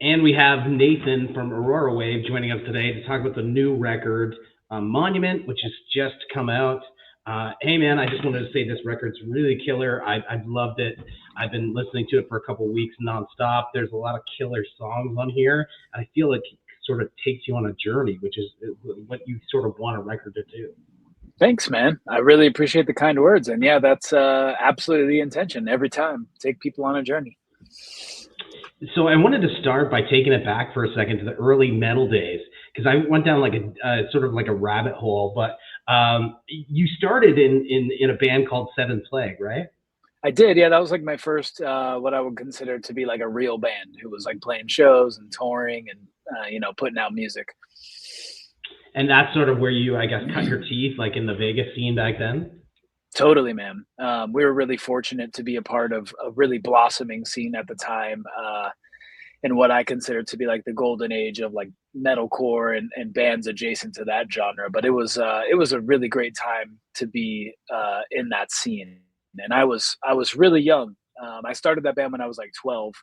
And we have Nathan from Aurorawave joining us today to talk about the new record, Monument, which has just come out. Hey, man, I just wanted to say this record's really killer. I've loved it. I've been listening to it for a couple weeks nonstop. There's a lot of killer songs on here. I feel it sort of takes you on a journey, which is what you sort of want a record to do. Thanks, man. I really appreciate the kind words. And yeah, that's absolutely the intention every time. Take people on a journey. So I wanted to start by taking it back for a second to the early metal days, because I went down like a sort of like a rabbit hole. But you started in a band called Seventh Plague, right? I did. Yeah, that was like my first, what I would consider to be like a real band who was like playing shows and touring and, putting out music. And that's sort of where you, I guess, cut your teeth, like in the Vegas scene back then? Totally, man. We were really fortunate to be a part of a really blossoming scene at the time, in what I consider to be like the golden age of like metalcore and bands adjacent to that genre. But it was a really great time to be in that scene. And I was really young. I started that band when I was like 12,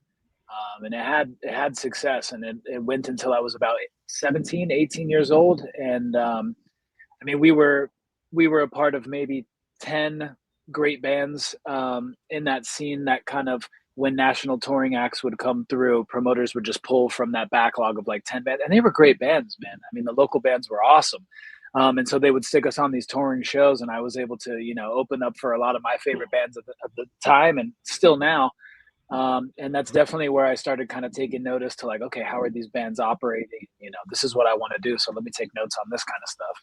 and it had success, and it went until I was about 17, 18 years old. And we were a part of maybe 10 great bands in that scene that kind of, when national touring acts would come through, promoters would just pull from that backlog of like 10 bands. And they were great bands, man. I mean, the local bands were awesome. And so they would stick us on these touring shows, and I was able to, open up for a lot of my favorite bands of the time and still now. And that's definitely where I started kind of taking notice to like, okay, how are these bands operating? This is what I want to do. So let me take notes on this kind of stuff.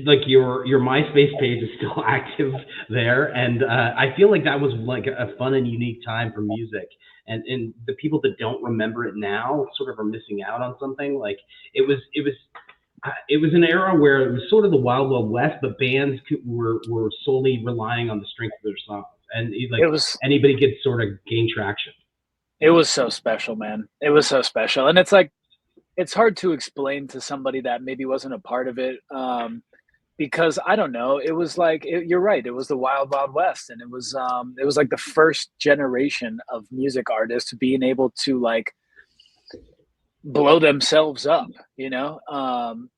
Like your MySpace page is still active there, and I feel like that was like a fun and unique time for music. And the people that don't remember it now sort of are missing out on something. Like it was an era where it was sort of the Wild Wild West, but bands were solely relying on the strength of their songs, and anybody could sort of gain traction. It was so special, man. It was so special, and it's like it's hard to explain to somebody that maybe wasn't a part of it, because I don't know. It was like you're right. It was the Wild Wild West, and it was like the first generation of music artists being able to like blow themselves up,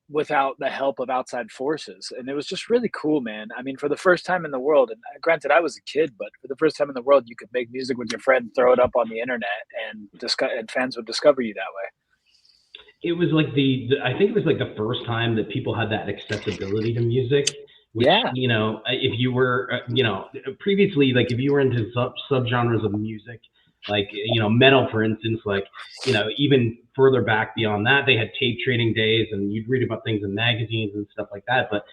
without the help of outside forces. And it was just really cool, man. I mean, for the first time in the world, and granted I was a kid, but for the first time in the world, you could make music with your friend, throw it up on the internet, and fans would discover you that way. It was like I think it was like the first time that people had that accessibility to music. Which, yeah. If you were, previously, like if you were into subgenres of music, like, metal, for instance, like, even further back beyond that, they had tape trading days, and you'd read about things in magazines and stuff like that. But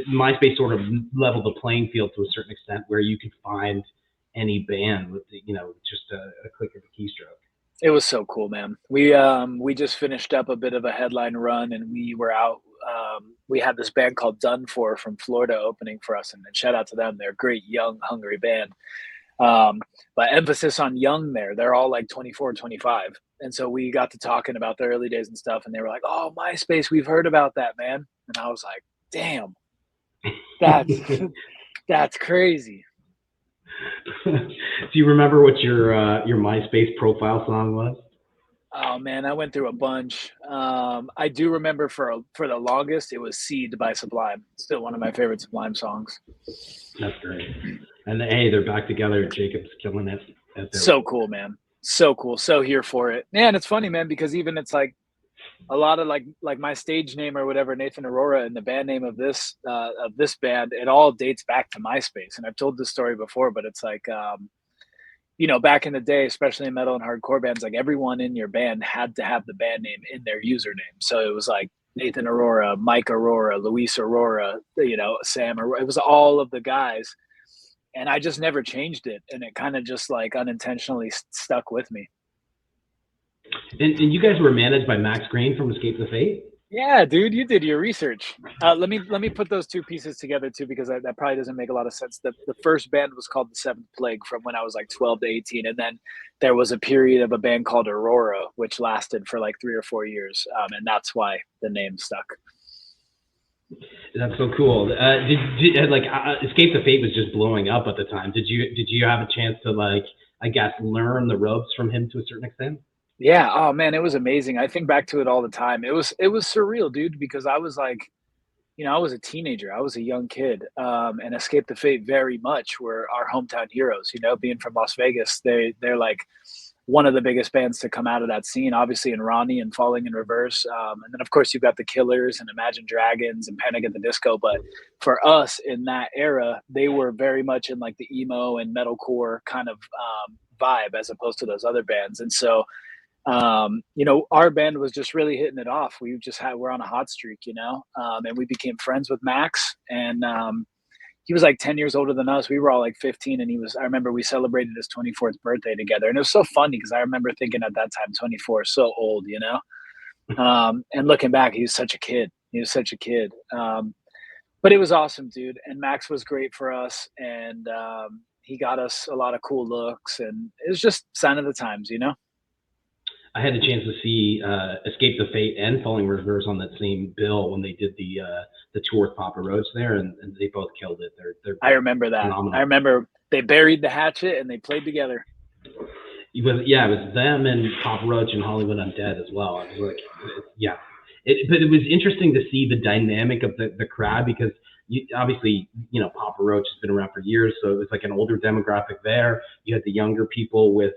MySpace sort of leveled the playing field to a certain extent, where you could find any band with, just a click of a keystroke. It was so cool, man. We just finished up a bit of a headline run, and we were out. We had this band called Done For from Florida opening for us, and shout out to them. They're a great, young, hungry band. But emphasis on young there. They're all like 24, 25. And so we got to talking about the early days and stuff, and they were like, oh, MySpace, we've heard about that, man. And I was like, damn, that's crazy. Do you remember what your MySpace profile song was? Oh man, I went through a bunch. I do remember for the longest, it was Seed by Sublime. Still one of my favorite Sublime songs. That's great. And hey, they're back together. Jacob's killing it. So cool, man. So cool. So here for it. Man, it's funny, man, because even it's like a lot of like my stage name or whatever, Nathan Aurora, and the band name of this band, it all dates back to MySpace. And I've told this story before, but it's like back in the day, especially in metal and hardcore bands, like everyone in your band had to have the band name in their username. So it was like Nathan Aurora, Mike Aurora, Luis Aurora, Sam Aurora. It was all of the guys. And I just never changed it. And it kind of just like unintentionally stuck with me. And you guys were managed by Max Green from Escape the Fate? Yeah, dude, you did your research. Let me put those two pieces together too, because that probably doesn't make a lot of sense. The first band was called the Seventh Plague from when I was like 12 to 18, and then there was a period of a band called Aurora, which lasted for like 3 or 4 years, and that's why the name stuck. That's so cool. Did Escape the Fate was just blowing up at the time? Did you have a chance to like I guess, learn the ropes from him to a certain extent? Yeah. Oh man, it was amazing. I think back to it all the time. It was surreal, dude, because I was like, I was a teenager. I was a young kid, and Escape the Fate very much were our hometown heroes. Being from Las Vegas, they're like one of the biggest bands to come out of that scene. Obviously, in Ronnie and Falling in Reverse, and then of course you've got the Killers and Imagine Dragons and Panic at the Disco. But for us in that era, they were very much in like the emo and metalcore kind of vibe as opposed to those other bands. And so our band was just really hitting it off. We're on a hot streak, and we became friends with Max, and he was like 10 years older than us. We were all like 15, and I remember we celebrated his 24th birthday together, and it was so funny because I remember thinking at that time 24 is so old, and looking back, he was such a kid. But it was awesome, dude. And Max was great for us, and he got us a lot of cool looks, and it was just sign of the times. I had a chance to see Escape the Fate and Falling Reverse on that same bill when they did the tour with Papa Roach there, and they both killed it. They're I remember that. Phenomenal. I remember they buried the hatchet and they played together. It was them and Papa Roach and Hollywood Undead as well. I was like, yeah. But it was interesting to see the dynamic of the crowd because obviously, Papa Roach has been around for years, so it was like an older demographic there. You had the younger people with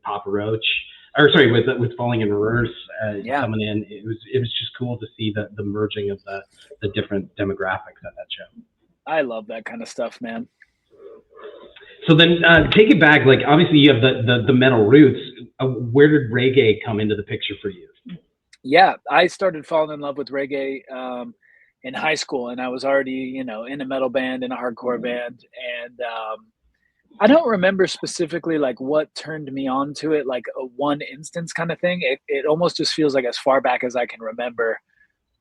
Papa Roach. With Falling in Reverse coming in, it was just cool to see the merging of the different demographics at that show. I love that kind of stuff, man. So then, take it back. Like obviously, you have the metal roots. Where did reggae come into the picture for you? Yeah, I started falling in love with reggae in high school, and I was already in a metal band, in a hardcore band, and I don't remember specifically like what turned me on to it, like a one instance kind of thing. It almost just feels like as far back as I can remember.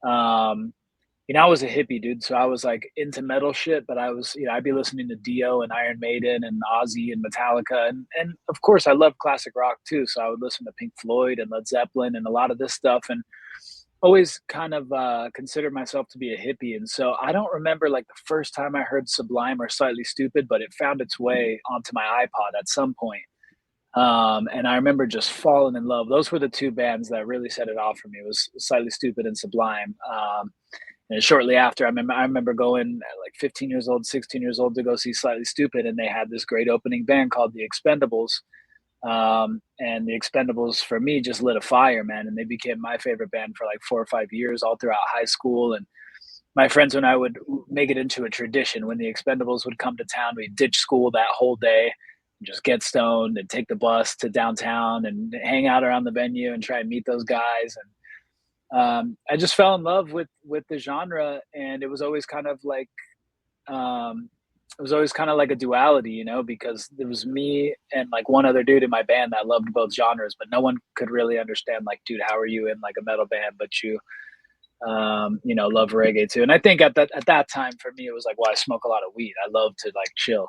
I was a hippie, dude, so I was like into metal shit, but I was, I'd be listening to Dio and Iron Maiden and Ozzy and Metallica, and of course I love classic rock too. So I would listen to Pink Floyd and Led Zeppelin and a lot of this stuff, and always kind of considered myself to be a hippie. And so I don't remember like the first time I heard Sublime or Slightly Stupid, but it found its way onto my iPod at some point. And I remember just falling in love. Those were the two bands that really set it off for me. It was Slightly Stupid and Sublime. And shortly after, I remember going at like 15 years old, 16 years old to go see Slightly Stupid, and they had this great opening band called the Expendables. And the Expendables for me just lit a fire, man, and they became my favorite band for like 4 or 5 years, all throughout high school. And my friends and I would make it into a tradition. When the Expendables would come to town, we'd ditch school that whole day and just get stoned and take the bus to downtown and hang out around the venue and try and meet those guys. And I just fell in love with the genre, and it was always kind of like a duality, because there was me and like one other dude in my band that loved both genres, but no one could really understand like, dude, how are you in like a metal band, but you love reggae too. And I think at that time for me, it was like, well, I smoke a lot of weed. I love to like chill,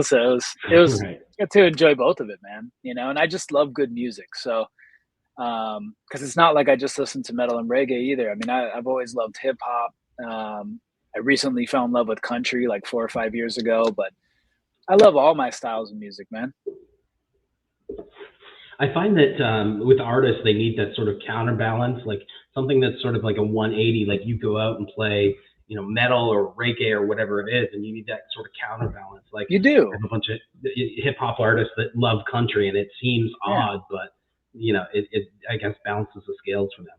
so it was Right. to enjoy both of it, man, and I just love good music. So, cause it's not like I just listen to metal and reggae either. I mean, I've always loved hip hop. I recently fell in love with country like 4 or 5 years ago, but I love all my styles of music, man. I find that with artists, they need that sort of counterbalance, like something that's sort of like a 180, like you go out and play, metal or reggae or whatever it is, and you need that sort of counterbalance. Like you do. I have a bunch of hip hop artists that love country, and it seems odd, but it I guess balances the scales for them.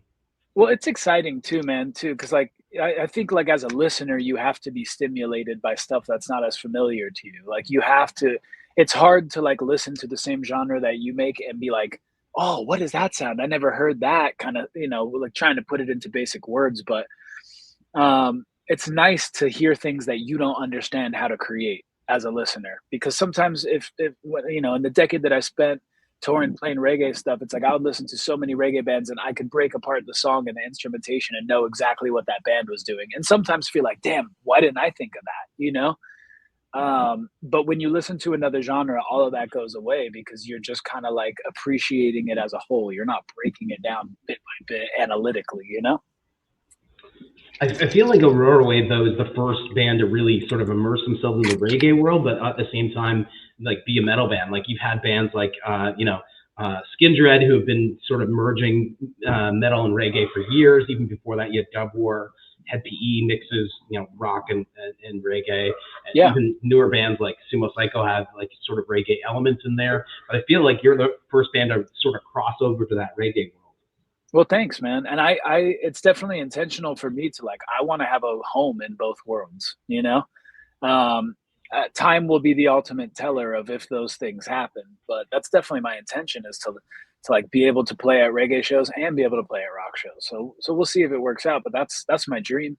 Well, it's exciting too, man, because like I think like as a listener, you have to be stimulated by stuff that's not as familiar to you. Like you have to. It's hard to like listen to the same genre that you make and be like, oh, what is that sound? I never heard that kind of, like trying to put it into basic words. But it's nice to hear things that you don't understand how to create as a listener, because sometimes if in the decade that I spent touring playing reggae stuff, it's like I would listen to so many reggae bands and I could break apart the song and the instrumentation and know exactly what that band was doing, and sometimes feel like, damn, why didn't I think of that, but when you listen to another genre, all of that goes away because you're just kind of like appreciating it as a whole. You're not breaking it down bit by bit analytically, I feel like Aurorawave, though, is the first band to really sort of immerse themselves in the reggae world, but at the same time, like be a metal band. Like you've had bands like Skin Dread, who have been sort of merging metal and reggae for years. Even before that, you had Dub War, had PE mixes, rock and reggae. Yeah. Even newer bands like Sumo Psycho have like sort of reggae elements in there. But I feel like you're the first band to sort of cross over to that reggae world. Well, thanks, man. And it's definitely intentional for me to like, I want to have a home in both worlds, you know? Um, Time will be the ultimate teller of if those things happen, but that's definitely my intention is to like be able to play at reggae shows and be able to play at rock shows. So we'll see if it works out, but that's my dream.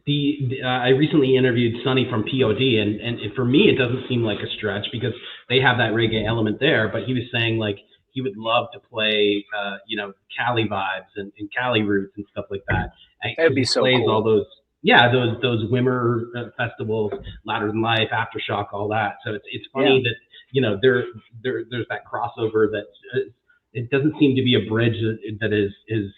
I recently interviewed Sonny from POD, and for me, it doesn't seem like a stretch because they have that reggae element there. But he was saying like he would love to play, Cali vibes and Cali roots and stuff like that. It'd Because be he so plays all cool. those, those Wimmer festivals, Louder Than Life, Aftershock, all that. So it's Yeah. funny that there's that crossover that it doesn't seem to be a bridge that is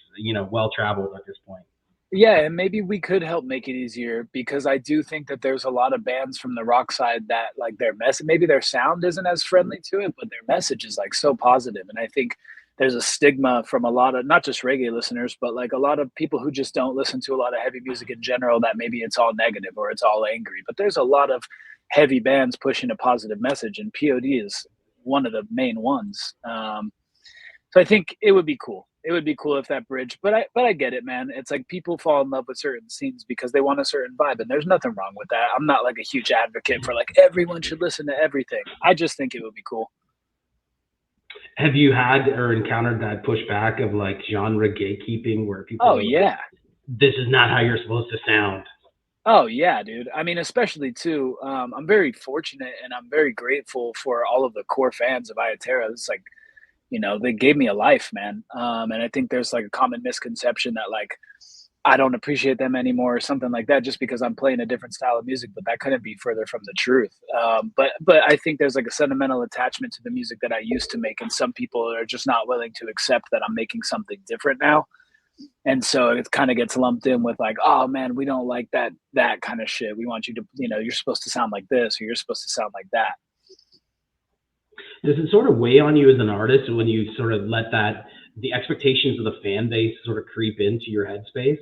well traveled at this point. Yeah, and maybe we could help make it easier because I do think that there's a lot of bands from the rock side that like their message, maybe their sound isn't as friendly to it, but their message is like so positive. And I think there's a stigma from a lot of not just reggae listeners, but like a lot of people who just don't listen to a lot of heavy music in general that maybe it's all negative or it's all angry. But there's a lot of heavy bands pushing a positive message, and POD is one of the main ones. So I think it would be cool. It would be cool if that bridge, but I get it, man. It's like people fall in love with certain scenes because they want a certain vibe, and there's nothing wrong with that. I'm not like a huge advocate for like everyone should listen to everything. I just think it would be cool. Have you had or encountered that pushback of like genre gatekeeping where people Oh are like, yeah. this is not how you're supposed to sound? Oh yeah, dude. I mean, especially too. I'm very fortunate and I'm very grateful for all of the core fans of Iya Terra. It's like, they gave me a life, man. And I think there's like a common misconception that like I don't appreciate them anymore or something like that just because I'm playing a different style of music, but that couldn't be further from the truth. But I think there's like a sentimental attachment to the music that I used to make, and some people are just not willing to accept that I'm making something different now. And so it kind of gets lumped in with like, oh man, we don't like that kind of shit. We want you to, you're supposed to sound like this or you're supposed to sound like that. Does it sort of weigh on you as an artist when you sort of let the expectations of the fan base sort of creep into your headspace?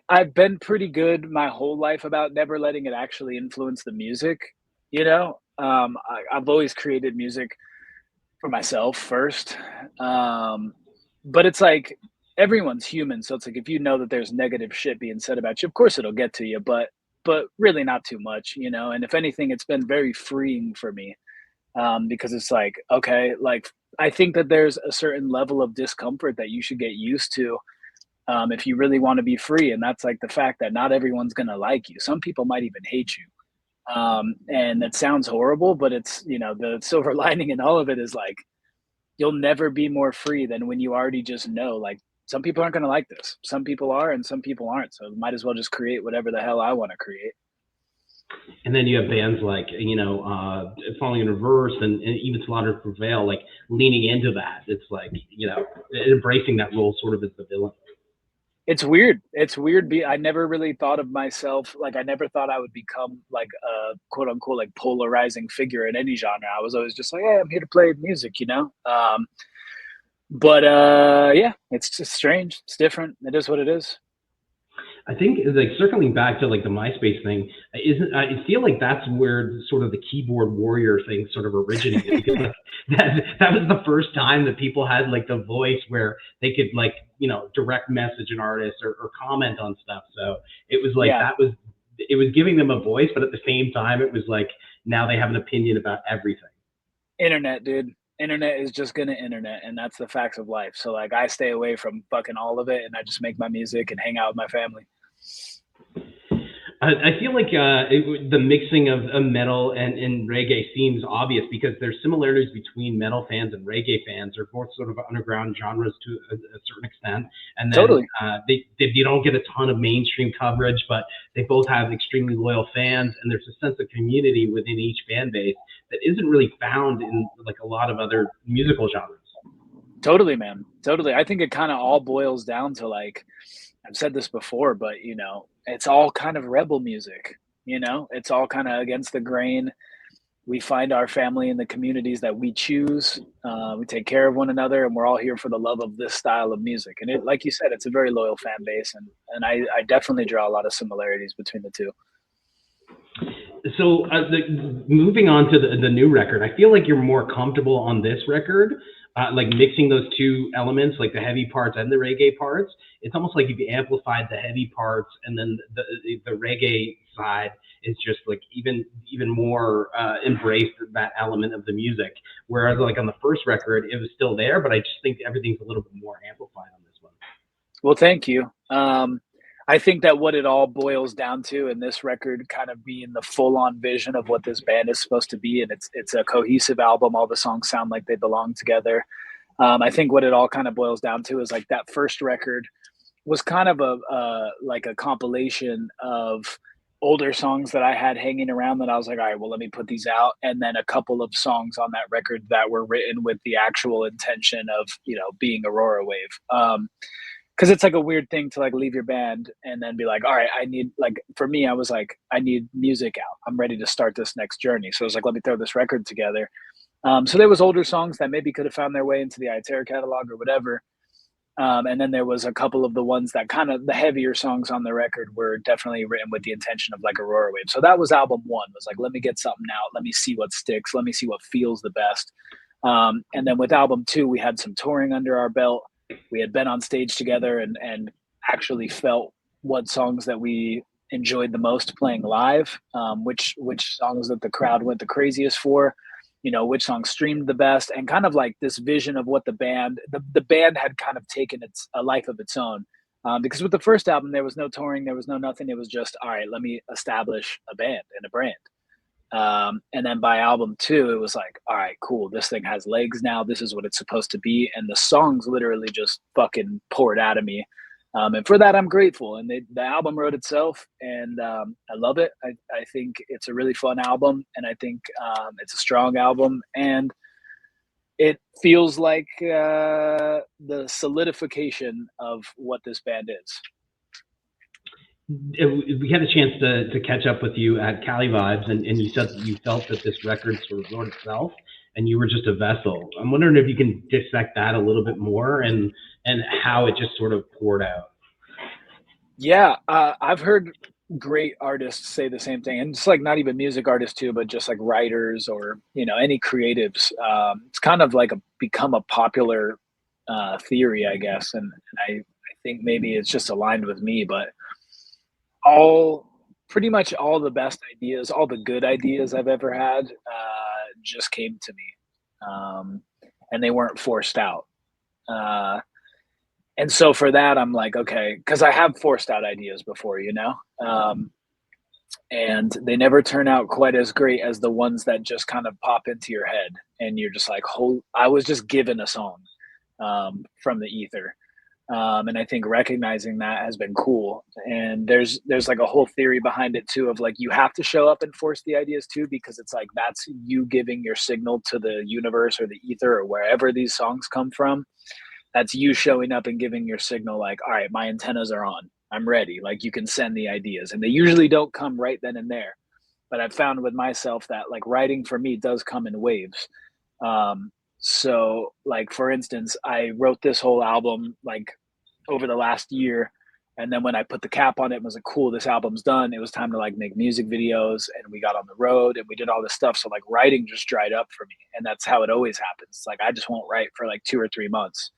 I've been pretty good my whole life about never letting it actually influence the music. I've always created music for myself first. Um, but it's like everyone's human, so it's like if you know that there's negative shit being said about you, of course it'll get to you, but really not too much. And if anything, it's been very freeing for me because it's like okay, like I think that there's a certain level of discomfort that you should get used to if you really want to be free, and that's like the fact that not everyone's gonna like you. Some people might even hate you. And that sounds horrible, but it's the silver lining in all of it is like you'll never be more free than when you already just know like some people aren't going to like this, some people are, and some people aren't, so might as well just create whatever the hell I want to create. And then you have bands like, Falling in Reverse and even Slaughter to Prevail, like leaning into that. It's like, embracing that role sort of as the villain. It's weird I never really thought of myself like I never thought I would become like a quote unquote like polarizing figure in any genre. I was always just like, hey, I'm here to play music. But yeah, it's just strange, it's different, it is what it is. I think like circling back to like the MySpace thing, isn't I feel like that's where sort of the keyboard warrior thing sort of originated because like, that was the first time that people had like the voice where they could like direct message an artist or comment on stuff. So it was like Yeah. it was giving them a voice, but at the same time it was like now they have an opinion about everything. Internet, dude. Internet is just gonna internet, and that's the facts of life. So like I stay away from fucking all of it and I just make my music and hang out with my family. I feel like the mixing of metal and reggae seems obvious because there's similarities between metal fans and reggae fans. They're both sort of underground genres to a certain extent, and then Totally. they don't get a ton of mainstream coverage, but they both have extremely loyal fans, and there's a sense of community within each fan base that isn't really found in like a lot of other musical genres. Totally, man. Totally. I think it kind of all boils down to like I've said this before, but it's all kind of rebel music. It's all kind of against the grain. we find our family in the communities that we choose. We take care of one another, and we're all here for the love of this style of music. And it, like you said, it's a very loyal fan base, and I definitely draw a lot of similarities between the two. So moving on to the new record, I feel like you're more comfortable on this record, like mixing those two elements, like the heavy parts and the reggae parts. It's almost like you've amplified the heavy parts, and then the reggae side is just like even more embraced that element of the music. Whereas like on the first record, it was still there, but I just think everything's a little bit more amplified on this one. Well, thank you. I think that what it all boils down to in this record kind of being the full-on vision of what this band is supposed to be, and it's a cohesive album. All the songs sound like they belong together. I think what it all kind of boils down to is like that first record was kind of like a compilation of older songs that I had hanging around that I was like, all right, well, let me put these out. And then a couple of songs on that record that were written with the actual intention of, being Aurorawave. Because it's like a weird thing to like leave your band and then be like, all right, I need, like, for me, I was like, I need music out. I'm ready to start this next journey. So I was like, let me throw this record together. So there was older songs that maybe could have found their way into the Iya Terra catalog or whatever. And then there was a couple of the ones that kind of the heavier songs on the record were definitely written with the intention of like Aurorawave. So that was album one, was like, let me get something out. Let me see what sticks. Let me see what feels the best. And then with album two, we had some touring under our belt. We had been on stage together and actually felt what songs that we enjoyed the most playing live, which songs that the crowd went the craziest for, which songs streamed the best, and kind of like this vision of what the band had kind of taken a life of its own. Because with the first album, there was no touring, there was no nothing. It was just, all right, let me establish a band and a brand. And then by album two, it was like, all right, cool. This thing has legs now. This is what it's supposed to be. And the songs literally just fucking poured out of me. And for that, I'm grateful. And the album wrote itself, and I love it. I think it's a really fun album, and I think it's a strong album. And it feels like the solidification of what this band is. We had a chance to catch up with you at Cali Vibes, and you said that you felt that this record sort of wrote itself, and you were just a vessel. I'm wondering if you can dissect that a little bit more, and how it just sort of poured out. Yeah, I've heard great artists say the same thing, and it's like not even music artists too, but just like writers or any creatives. It's kind of like become a popular theory, I guess, and I think maybe it's just aligned with me, but pretty much all the best ideas, all the good ideas I've ever had, just came to me, and they weren't forced out. And so for that, I'm like, okay, because I have forced out ideas before, and they never turn out quite as great as the ones that just kind of pop into your head, and you're just like, I was just given a song from the ether. And I think recognizing that has been cool. And there's like a whole theory behind it too, of like, you have to show up and force the ideas too, because it's like, that's you giving your signal to the universe or the ether or wherever these songs come from. That's you showing up and giving your signal like, all right, my antennas are on. I'm ready. Like, you can send the ideas, and they usually don't come right then and there. But I've found with myself that like writing for me does come in waves. So like, for instance, I wrote this whole album like over the last year. And then when I put the cap on it and was like, cool, this album's done, it was time to like make music videos, and we got on the road and we did all this stuff. So like writing just dried up for me. And that's how it always happens. It's like, I just won't write for like 2 or 3 months.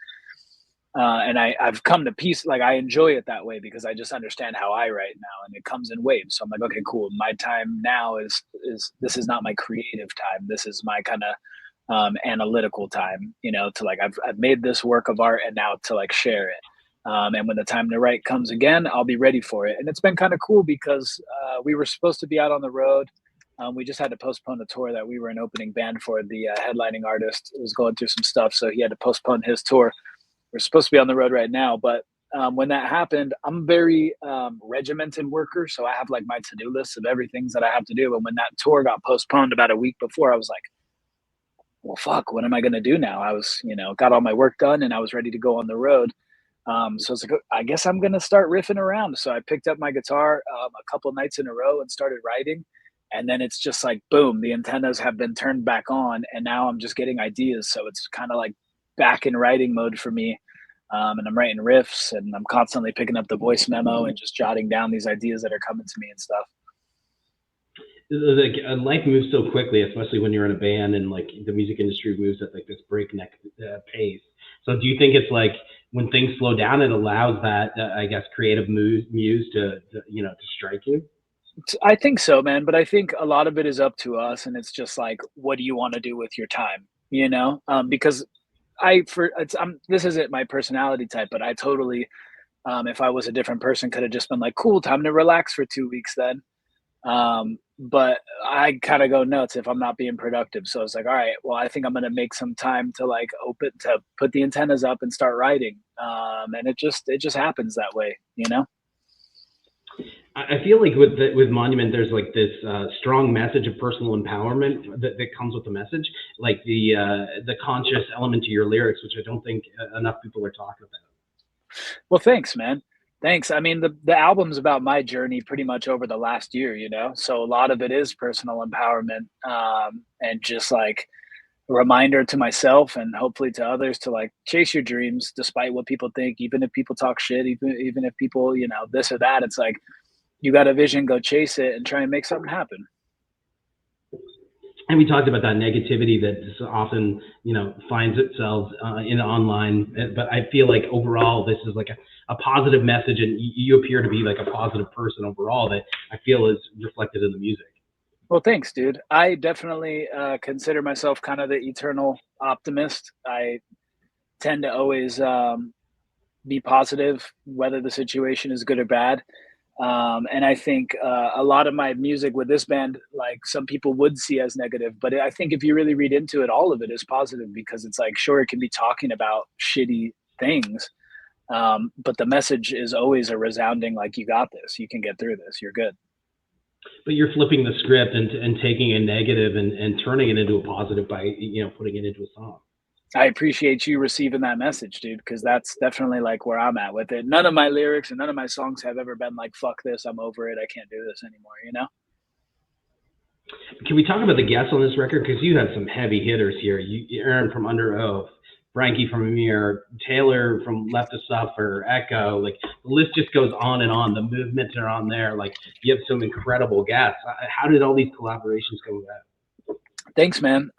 And I've come to peace. Like, I enjoy it that way because I just understand how I write now, and it comes in waves. So I'm like, okay, cool. My time now is this is not my creative time. This is my kind of analytical time, to like, I've made this work of art, and now to like share it. And when the time to write comes again, I'll be ready for it. And it's been kind of cool because we were supposed to be out on the road. We just had to postpone a tour that we were an opening band for. The headlining artist was going through some stuff, so he had to postpone his tour. We're supposed to be on the road right now, but when that happened, I'm a very regimented worker, so I have like my to-do list of everything that I have to do. And when that tour got postponed about a week before, I was like, well, fuck, what am I going to do now? I was, got all my work done, and I was ready to go on the road. So it's like, I guess I'm going to start riffing around. So I picked up my guitar a couple of nights in a row and started writing. And then it's just like, boom, the antennas have been turned back on, and now I'm just getting ideas. So it's kind of like back in writing mode for me. And I'm writing riffs, and I'm constantly picking up the voice memo and just jotting down these ideas that are coming to me and stuff. Like life moves so quickly, especially when you're in a band, and like the music industry moves at like this breakneck pace. So do you think it's like when things slow down, it allows that I guess creative muse to strike you? I think so, man. But I think a lot of it is up to us, and it's just like, what do you want to do with your time? Because this isn't my personality type, but I totally, if I was a different person, could have just been like, cool, time to relax for 2 weeks then. But I kind of go nuts if I'm not being productive. So it's like, all right, well, I think I'm going to make some time to like put the antennas up and start writing. And it just happens that way, you know? I feel like with Monument, there's like this strong message of personal empowerment that comes with the message, like the conscious element to your lyrics, which I don't think enough people are talking about. Well, thanks, man. Thanks. I mean, the album's about my journey pretty much over the last year, you know? So a lot of it is personal empowerment, and just like a reminder to myself and hopefully to others to like chase your dreams despite what people think, even if people talk shit, even if people, this or that. It's like, you got a vision, go chase it and try and make something happen. And we talked about that negativity that often, finds itself in online. But I feel like overall, this is like a positive message, and you appear to be like a positive person overall that I feel is reflected in the music. Well, thanks, dude. I definitely consider myself kind of the eternal optimist. I tend to always be positive, whether the situation is good or bad. And I think a lot of my music with this band, like some people would see as negative, but I think if you really read into it, all of it is positive, because it's like, sure, it can be talking about shitty things, but the message is always a resounding, like, you got this, you can get through this, you're good. But you're flipping the script and taking a negative and turning it into a positive by, putting it into a song. I appreciate you receiving that message, dude, because that's definitely like where I'm at with it. None of my lyrics and none of my songs have ever been like, fuck this, I'm over it, I can't do this anymore, you know? Can we talk about the guests on this record? Because you had some heavy hitters here. Aaron from Underoath, Frankie from Amir, Taylor from Left to Suffer, Ekoh. Like the list just goes on and on. The movements are on there. Like you have some incredible guests. How did all these collaborations come about? Thanks, man.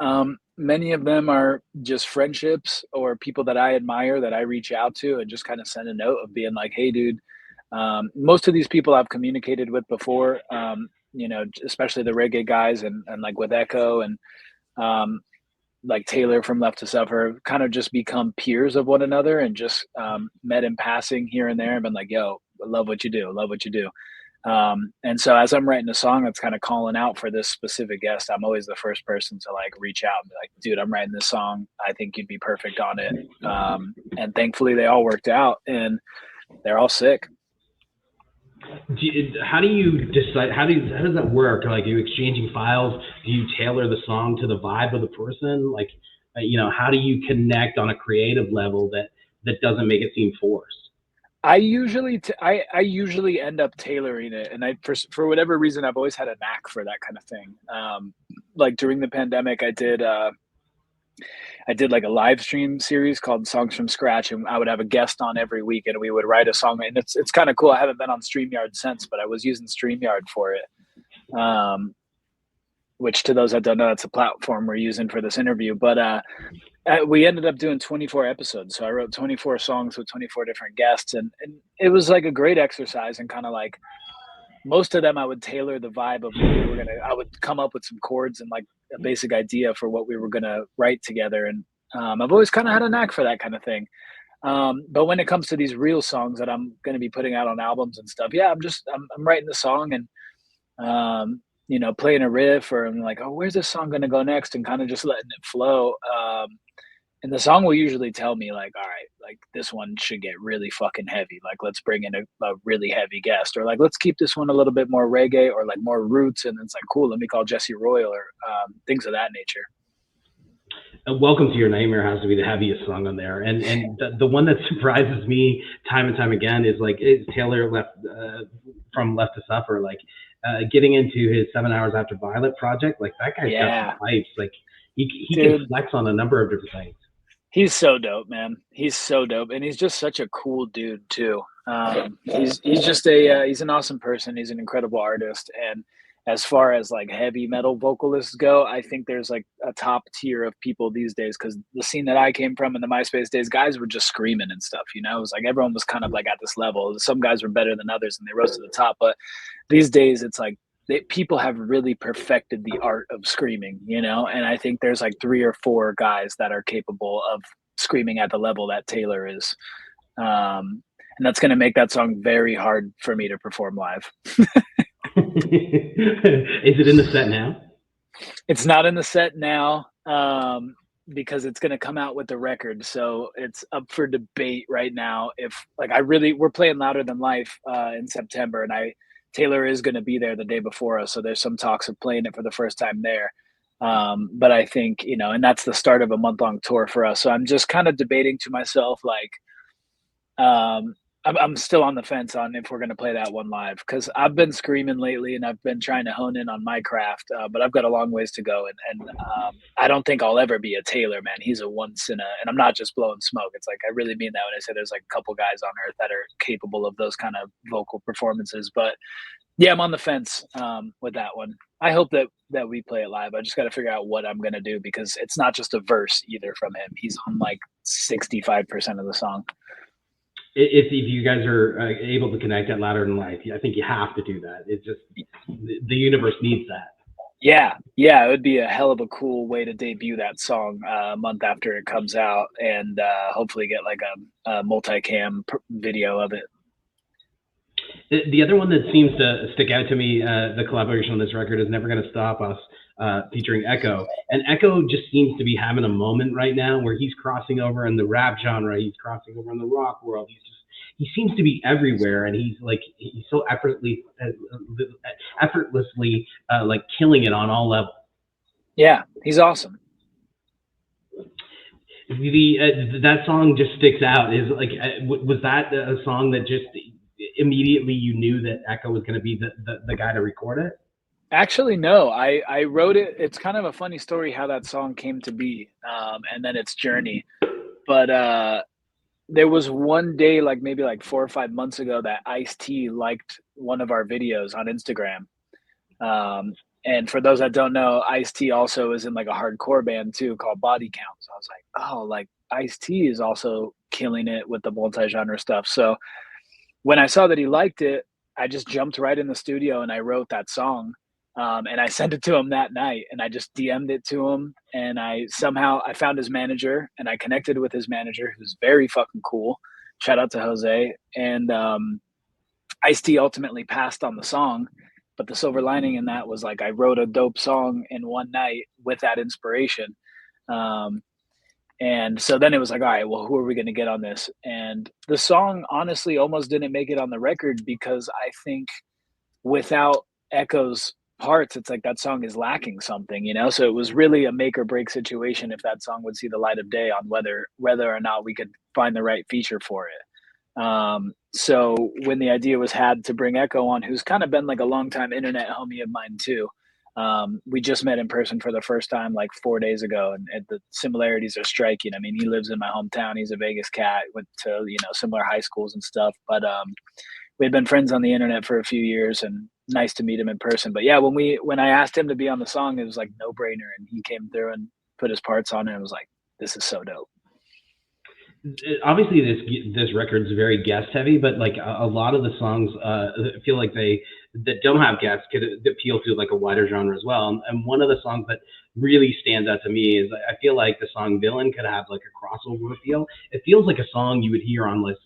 Many of them are just friendships or people that I admire that I reach out to and just kind of send a note of being like, hey, dude, most of these people I've communicated with before, especially the reggae guys and like with Ekoh and like Taylor from Left to Suffer, kind of just become peers of one another and just met in passing here and there and been like, yo, I love what you do. Love what you do. And so as I'm writing a song that's kind of calling out for this specific guest, I'm always the first person to like reach out and be like, dude, I'm writing this song, I think you'd be perfect on it. And thankfully they all worked out and they're all sick. How do you decide? How does that work? Like, are you exchanging files? Do you tailor the song to the vibe of the person? Like, how do you connect on a creative level that doesn't make it seem forced? I usually end up tailoring it, and for whatever reason I've always had a knack for that kind of thing. Like during the pandemic, I did like a live stream series called Songs from Scratch, and I would have a guest on every week, and we would write a song. And it's kind of cool. I haven't been on StreamYard since, but I was using StreamYard for it. Which to those that don't know, that's a platform we're using for this interview. But we ended up doing 24 episodes. So I wrote 24 songs with 24 different guests. And it was like a great exercise, and kind of like most of them, I would tailor the vibe of what I would come up with some chords and like a basic idea for what we were going to write together. And I've always kind of had a knack for that kind of thing. But when it comes to these real songs that I'm going to be putting out on albums and stuff, yeah, I'm writing the song and, playing a riff, or I'm like, oh, where's this song going to go next? And kind of just letting it flow. And the song will usually tell me like, all right, like this one should get really fucking heavy. Like, let's bring in a really heavy guest, or like, let's keep this one a little bit more reggae or like more roots. And it's like, cool, let me call Jesse Royal or things of that nature. Welcome to Your Nightmare has to be the heaviest song on there. And the one that surprises me time and time again is like Taylor from Left to Suffer. Like, getting into his 7 Hours After Violet project, like that guy's got some Yeah, pipes. Like he can dude. flex on a number of different things. He's so dope, man. He's so dope, and he's just such a cool dude too. He's just he's an awesome person. He's an incredible artist, and as far as like heavy metal vocalists go, I think there's like a top tier of people these days because the scene that I came from in the MySpace days, guys were just screaming and stuff. You know, it was like everyone was kind of like at this level. Some guys were better than others, and they rose to the top. But these days, it's like people have really perfected the art of screaming, you know, and I think there's like 3 or 4 guys that are capable of screaming at the level that Taylor is. And that's going to make that song very hard for me to perform live. Is it in the set now? It's not in the set now, because it's going to come out with the record. So it's up for debate right now. If like we're playing Louder Than Life in September, and Taylor is going to be there the day before us. So there's some talks of playing it for the first time there. But I think, you know, and that's the start of a month-long tour for us. So I'm just kind of debating to myself, like, I'm still on the fence on if we're going to play that one live, because I've been screaming lately and I've been trying to hone in on my craft, but I've got a long ways to go. And I don't think I'll ever be a Taylor, man. He's a once in a, and I'm not just blowing smoke. It's like, I really mean that when I say there's like a couple guys on earth that are capable of those kind of vocal performances. But yeah, I'm on the fence with that one. I hope that we play it live. I just got to figure out what I'm going to do, because it's not just a verse either from him. He's on like 65% of the song. If you guys are able to connect at Louder Than Life, I think you have to do that. It's just the universe needs that. Yeah, it would be a hell of a cool way to debut that song a month after it comes out, and hopefully get like a multicam video of it. The other one that seems to stick out to me, the collaboration on this record is Never Gonna Stop Us, featuring Ekoh. And Ekoh just seems to be having a moment right now where he's crossing over in the rap genre, he's crossing over in the rock world. He seems to be everywhere, and he's so effortlessly like killing it on all levels. Yeah, he's awesome. That song just sticks out. Is like, was that a song that just immediately you knew that Ekoh was going to be the guy to record it? Actually, no. I wrote it. It's kind of a funny story how that song came to be, and then its journey. But there was one day, like maybe like 4 or 5 months ago, that Ice-T liked one of our videos on Instagram. And for those that don't know, Ice-T also is in like a hardcore band too called Body Count. So I was like, oh, like Ice-T is also killing it with the multi-genre stuff. So when I saw that he liked it, I just jumped right in the studio and I wrote that song. And I sent it to him that night, and I just DM'd it to him. And I found his manager, and I connected with his manager, who's very fucking cool. Shout out to Jose. And Ice-T ultimately passed on the song. But the silver lining in that was like I wrote a dope song in one night with that inspiration. And so then it was like, all right, well, who are we going to get on this? And the song honestly almost didn't make it on the record, because I think without Ekoh's parts, it's like that song is lacking something, you know? So it was really a make or break situation if that song would see the light of day on whether or not we could find the right feature for it. So when the idea was had to bring Ekoh on, who's kind of been like a longtime internet homie of mine too, we just met in person for the first time like 4 days ago, and the similarities are striking. I mean, he lives in my hometown. He's a Vegas cat, went to, you know, similar high schools and stuff, but we had been friends on the internet for a few years, and nice to meet him in person. But yeah, when I asked him to be on the song, it was like no brainer, and he came through and put his parts on it, and it was like, this is so dope. Obviously this record's very guest heavy, but like a lot of the songs feel like that don't have guests could appeal to like a wider genre as well. And one of the songs that really stands out to me is I feel like the song Villain could have like a crossover feel. It feels like a song you would hear on like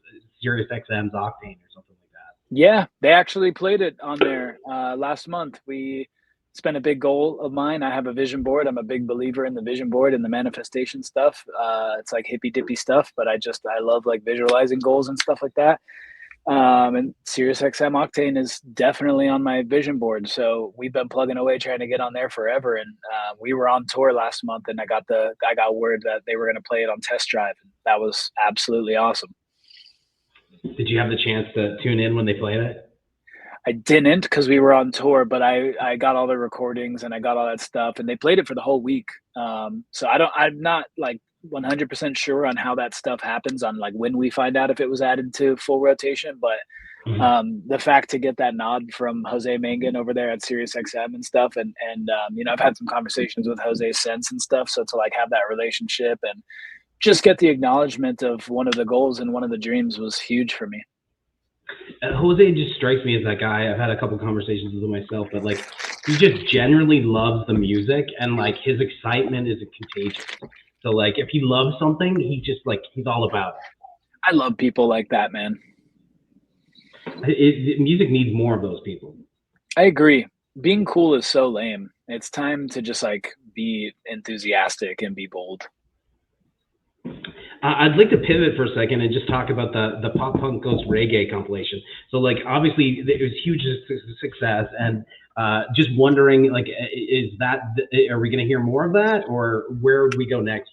Sirius XM's Octane or something like that. Yeah, they actually played it on there last month. It's been a big goal of mine. I have a vision board. I'm a big believer in the vision board and the manifestation stuff. It's like hippy dippy stuff, but I love like visualizing goals and stuff like that. And Sirius XM Octane is definitely on my vision board. So we've been plugging away trying to get on there forever. And we were on tour last month, and I got word that they were going to play it on test drive. And that was absolutely awesome. Did you have the chance to tune in when they played it? I didn't because we were on tour, but I got all the recordings and I got all that stuff, and they played it for the whole week. So I'm not like 100% sure on how that stuff happens on like when we find out if it was added to full rotation, but Mhm. the fact to get that nod from Jose Mangan over there at SiriusXM and stuff, and you know, I've had some conversations with Jose since and stuff, so to like have that relationship and just get the acknowledgement of one of the goals and one of the dreams was huge for me. Jose just strikes me as that guy. I've had a couple conversations with him myself, but like he just generally loves the music and like his excitement is contagious. So like if he loves something, he just like he's all about I love people like that, man. Music needs more of those people. I agree. Being cool is so lame. It's time to just like be enthusiastic and be bold. I'd like to pivot for a second and just talk about the Pop Punk Goes Reggae compilation. So like obviously it was huge success, and just wondering like is that are we going to hear more of that, or where would we go next?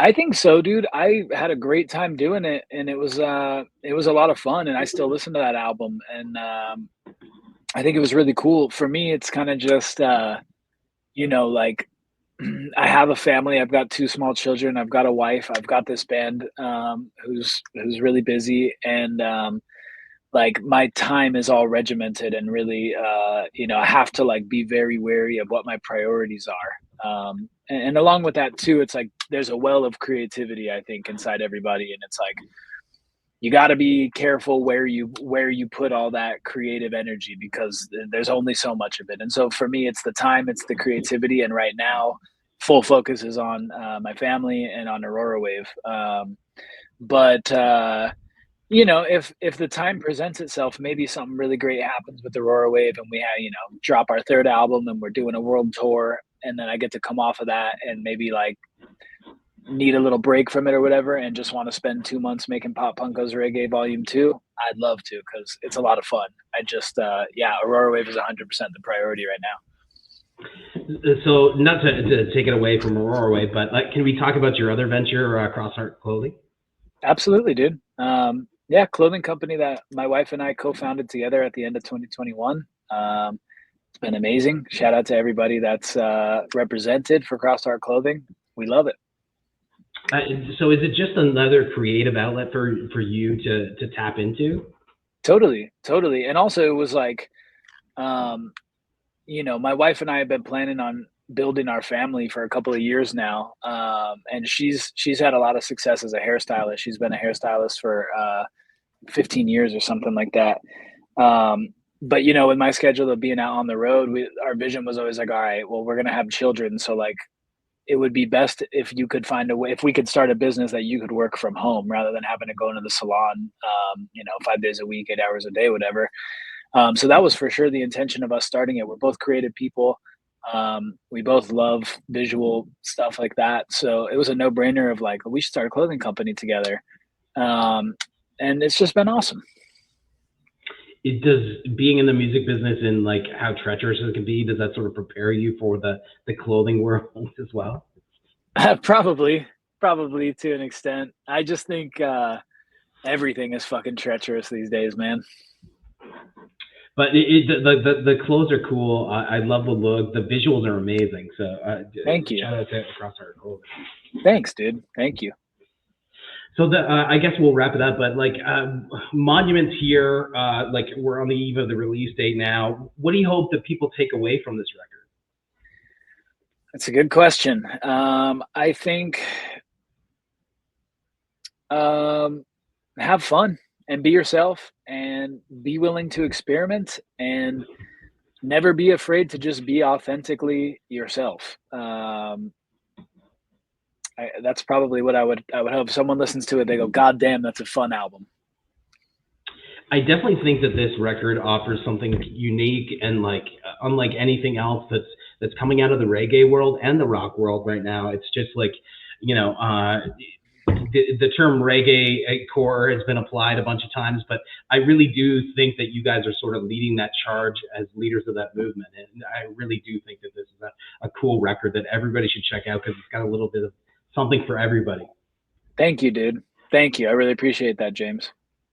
I think so, dude. I had a great time doing it, and it was a lot of fun, and I still listen to that album, and I think it was really cool. For me, it's kind of just you know, like I have a family. I've got two small children. I've got a wife. I've got this band who's really busy, and like my time is all regimented and really you know, I have to like be very wary of what my priorities are. And along with that too, it's like there's a well of creativity I think inside everybody, and it's like you got to be careful where you put all that creative energy because there's only so much of it. And so for me, it's the time, it's the creativity, and right now, full focus is on my family and on Aurorawave. But you know, if the time presents itself, maybe something really great happens with Aurorawave, and we have, you know, drop our third album, and we're doing a world tour, and then I get to come off of that and maybe like need a little break from it or whatever, and just want to spend 2 months making Pop Punk Goes Reggae Volume 2, I'd love to because it's a lot of fun. I just, yeah, Aurora Wave is 100% the priority right now. So not to take it away from Aurora Way, but like, can we talk about your other venture, Crossheart Clothing? Absolutely, dude. Yeah, clothing company that my wife and I co-founded together at the end of 2021. It's been amazing. Shout out to everybody that's represented for Crossheart Clothing. We love it. So is it just another creative outlet for you to tap into? Totally, totally. And also it was like, um, you know, my wife and I have been planning on building our family for a couple of years now. And she's had a lot of success as a hairstylist. She's been a hairstylist for 15 years or something like that. But you know, with my schedule of being out on the road, our vision was always like, all right, well, we're gonna have children, so like it would be best if you could find a way, if we could start a business that you could work from home rather than having to go into the salon, you know, 5 days a week, 8 hours a day, whatever. So that was for sure the intention of us starting it. We're both creative people. We both love visual stuff like that. So it was a no brainer of like, we should start a clothing company together. Um, and it's just been awesome. It does being in the music business and like how treacherous it can be, does that sort of prepare you for the clothing world as well? Probably, probably to an extent. I just think everything is fucking treacherous these days, man. But the clothes are cool. I love the look. The visuals are amazing. So Thank you. shout out to Crossheart Clothing. Thanks, dude. Thank you. So I guess we'll wrap it up. But like monuments here, like we're on the eve of the release date now. What do you hope that people take away from this record? That's a good question. I think have fun and be yourself and be willing to experiment and never be afraid to just be authentically yourself. That's probably what I would hope. If someone listens to it, they go, "God damn, that's a fun album." I definitely think that this record offers something unique and like unlike anything else that's coming out of the reggae world and the rock world right now. It's just like, you know, the term reggae core has been applied a bunch of times, but I really do think that you guys are sort of leading that charge as leaders of that movement. And I really do think that this is a cool record that everybody should check out because it's got a little bit of something for everybody. Thank you, dude. Thank you. I really appreciate that, James.